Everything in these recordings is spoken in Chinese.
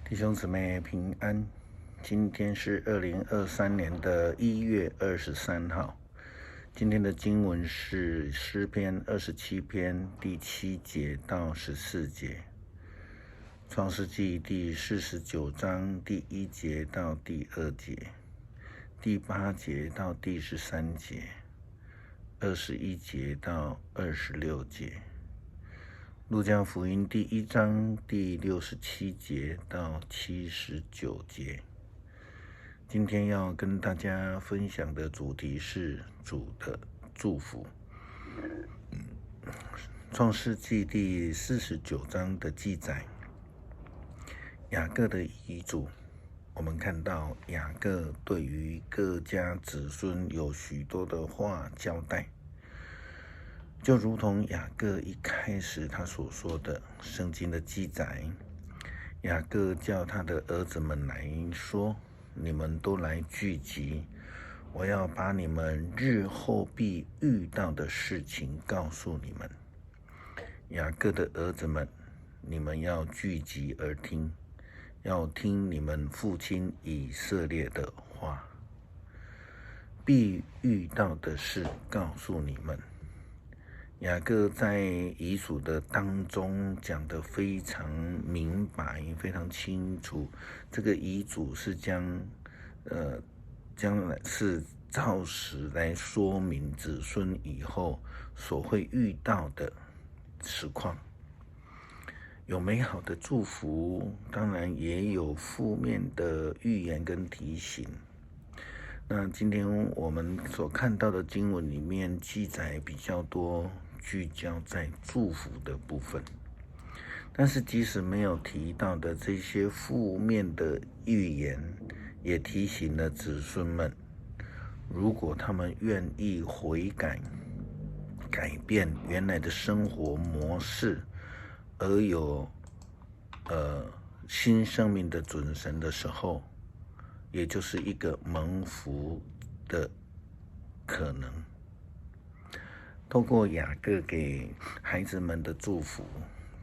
弟兄姊妹平安，今天是2023年的1月23号。今天的经文是诗篇27篇第7节到14节，创世纪第49章第1节到第2节，第8节到第13节，21节到26节。路加福音第1章第67节到79节。今天要跟大家分享的主题是主的祝福。创世纪第49章的记载，雅各的遗嘱，我们看到雅各对于各家子孙有许多的话交代，就如同雅各一开始他所说的圣经的记载，雅各叫他的儿子们来说，你们都来聚集，我要把你们日后必遇到的事情告诉你们。雅各的儿子们，你们要聚集而听，要听你们父亲以色列的话，必遇到的事告诉你们。雅各在遗嘱的当中讲得非常明白，非常清楚。这个遗嘱是将来是照实来说明子孙以后所会遇到的实况。有美好的祝福，当然也有负面的预言跟提醒。那今天我们所看到的经文里面记载比较多，聚焦在祝福的部分，但是即使没有提到的这些负面的预言，也提醒了子孙们，如果他们愿意悔改，改变原来的生活模式，而有新生命的准绳的时候，也就是一个蒙福的可能。透过雅各给孩子们的祝福，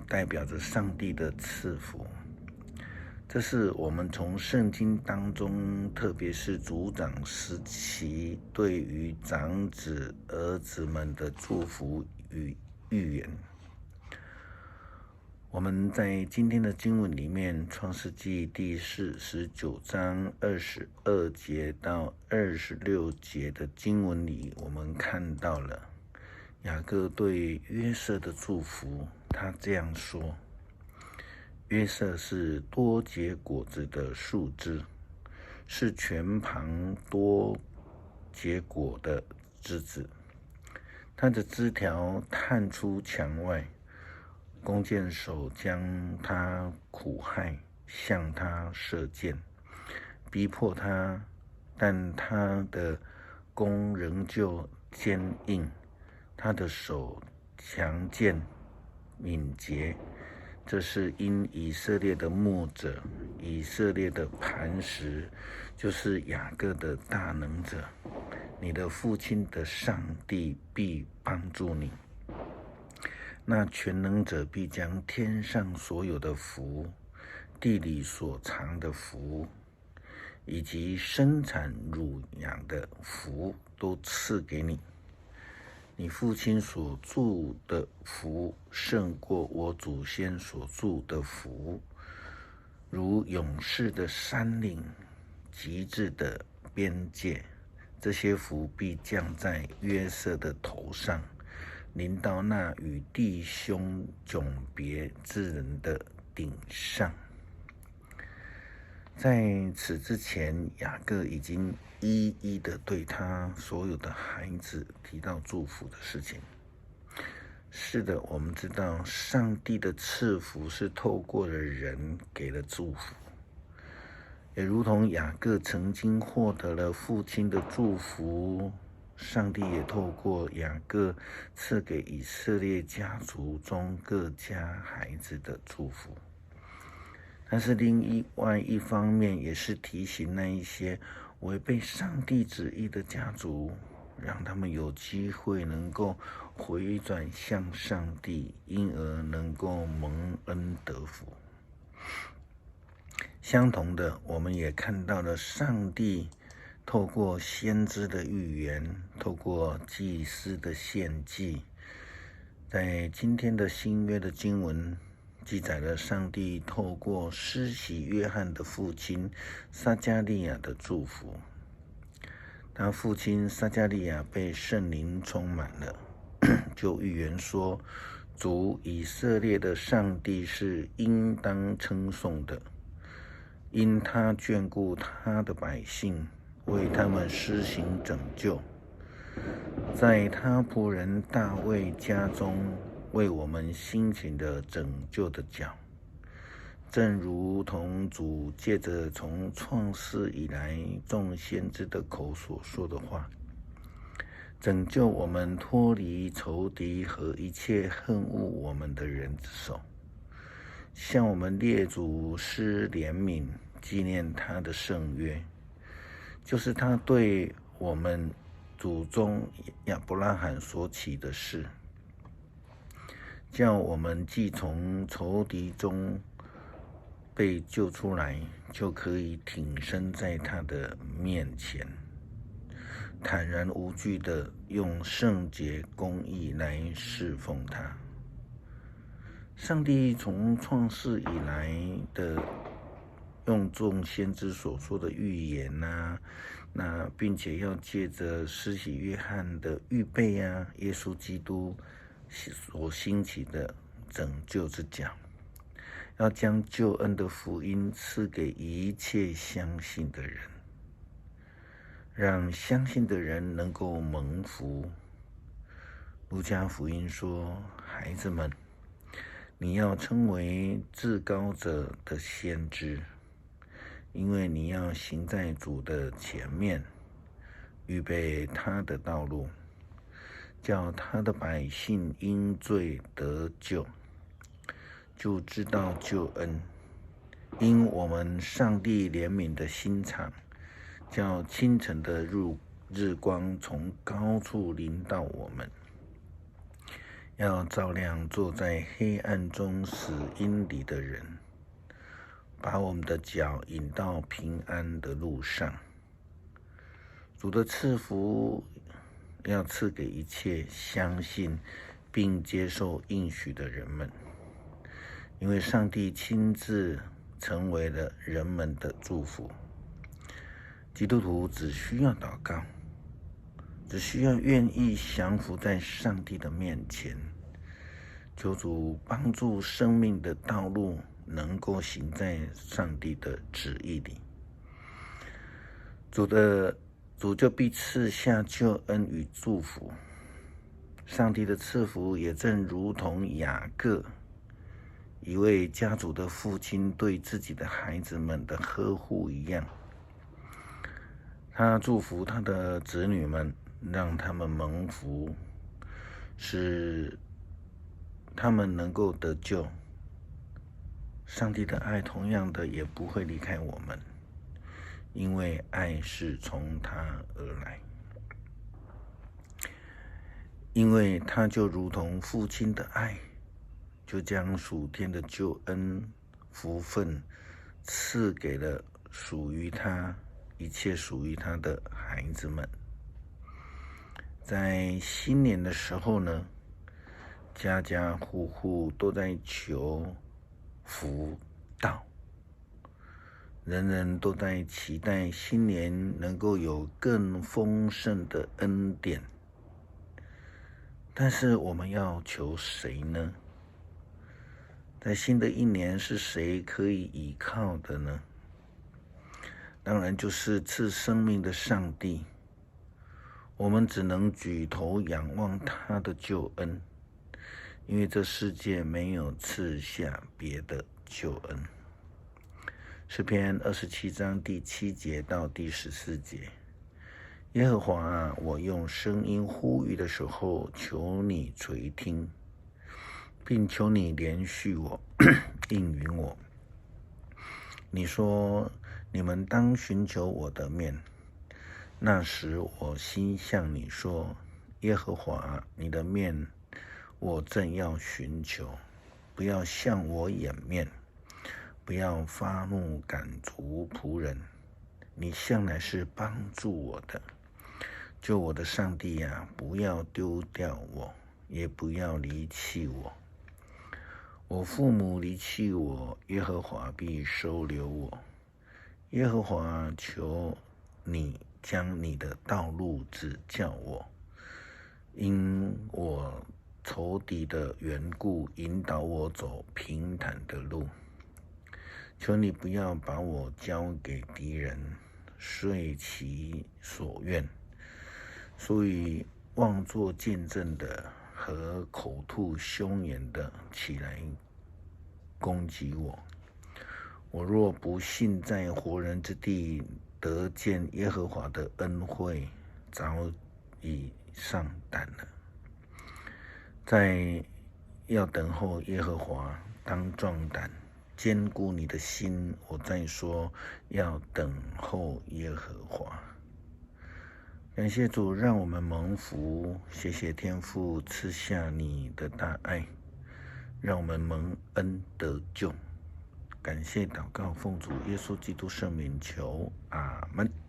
代表着上帝的赐福。这是我们从圣经当中，特别是族长时期对于长子儿子们的祝福与预言。我们在今天的经文里面，创世纪第49章22节到26节的经文里，我们看到了雅各对约瑟的祝福。他这样说，约瑟是多结果子的树枝，是泉旁多结果的枝子，他的枝条探出墙外，弓箭手将他苦害，向他射箭，逼迫他，但他的弓仍旧坚硬，他的手强健敏捷。这是因以色列的牧者，以色列的磐石，就是雅各的大能者，你的父亲的上帝必帮助你。那全能者必将天上所有的福，地里所藏的福，以及生产乳养的福都赐给你。你父亲所祝的福胜过我祖先所祝的福，如勇士的山岭，极致的边界。这些福必降在约瑟的头上，临到那与弟兄迥别之人的顶上。在此之前，雅各已经一一的对他所有的孩子提到祝福的事情。是的，我们知道上帝的赐福是透过了人给了祝福，也如同雅各曾经获得了父亲的祝福，上帝也透过雅各赐给以色列家族中各家孩子的祝福。但是另外一方面，也是提醒那一些违背上帝旨意的家族，让他们有机会能够回转向上帝，因而能够蒙恩得福。相同的，我们也看到了上帝透过先知的预言，透过祭司的献祭，在今天的新约的经文记载了上帝透过施洗约翰的父亲撒迦利亚的祝福。他父亲撒迦利亚被圣灵充满了，就预言说，主以色列的上帝是应当称颂的，因他眷顾他的百姓，为他们施行拯救，在他仆人大卫家中为我们兴起的拯救的脚，正如同主借着从创世以来众先知的口所说的话，拯救我们脱离仇敌和一切恨恶我们的人之手，向我们列祖施怜悯，纪念他的圣约，就是他对我们祖宗亚伯拉罕所起的事，叫我们既从仇敌中被救出来，就可以挺身在他的面前，坦然无惧的用圣洁公义来侍奉他。上帝从创世以来的用众先知所说的预言并且要借着施洗约翰的预备耶稣基督所兴起的拯救之脚，要将救恩的福音赐给一切相信的人，让相信的人能够蒙福。路加福音说，孩子们，你要称为至高者的先知，因为你要行在主的前面，预备他的道路，叫他的百姓因罪得救，就知道救恩。因我们上帝怜悯的心肠，叫清晨的日光从高处临到我们，要照亮坐在黑暗中死荫里的人，把我们的脚引到平安的路上。主的赐福要赐给一切相信并接受应许的人们，因为上帝亲自成为了人们的祝福。基督徒只需要祷告，只需要愿意降服在上帝的面前，求主帮助生命的道路能够行在上帝的旨意里，主就必赐下救恩与祝福。上帝的赐福也正如同雅各一位家族的父亲对自己的孩子们的呵护一样，他祝福他的子女们，让他们蒙福，使他们能够得救。上帝的爱同样的也不会离开我们，因为爱是从他而来，因为他就如同父亲的爱，就将属天的救恩福分赐给了属于他一切属于他的孩子们。在新年的时候呢，家家户户都在求福到，人人都在期待新年能够有更丰盛的恩典。但是我们要求谁呢？在新的一年是谁可以依靠的呢？当然就是赐生命的上帝。我们只能举头仰望他的救恩，因为这世界没有赐下别的救恩。诗篇27章第7节到第14节，耶和华啊，我用声音呼吁的时候，求你垂听，并求你连续我，应允我。你说，你们当寻求我的面。那时我心向你说，耶和华啊，你的面我正要寻求，不要向我掩面，不要发怒赶逐仆人，你向来是帮助我的。救我的上帝啊，不要丢掉我，也不要离弃我。我父母离弃我，耶和华必收留我。耶和华，求你将你的道路指教我，因我仇敌的缘故，引导我走平坦的路。求你不要把我交给敌人，遂其所愿。所以妄作见证的和口吐凶言的起来攻击我。我若不信在活人之地得见耶和华的恩惠，早已上胆了。在要等候耶和华，当壮胆，坚固你的心。我再说，要等候耶和华。感谢主，让我们蒙福。谢谢天父赐下你的大爱，让我们蒙恩得救。感谢祷告，奉主耶稣基督圣名求，阿们。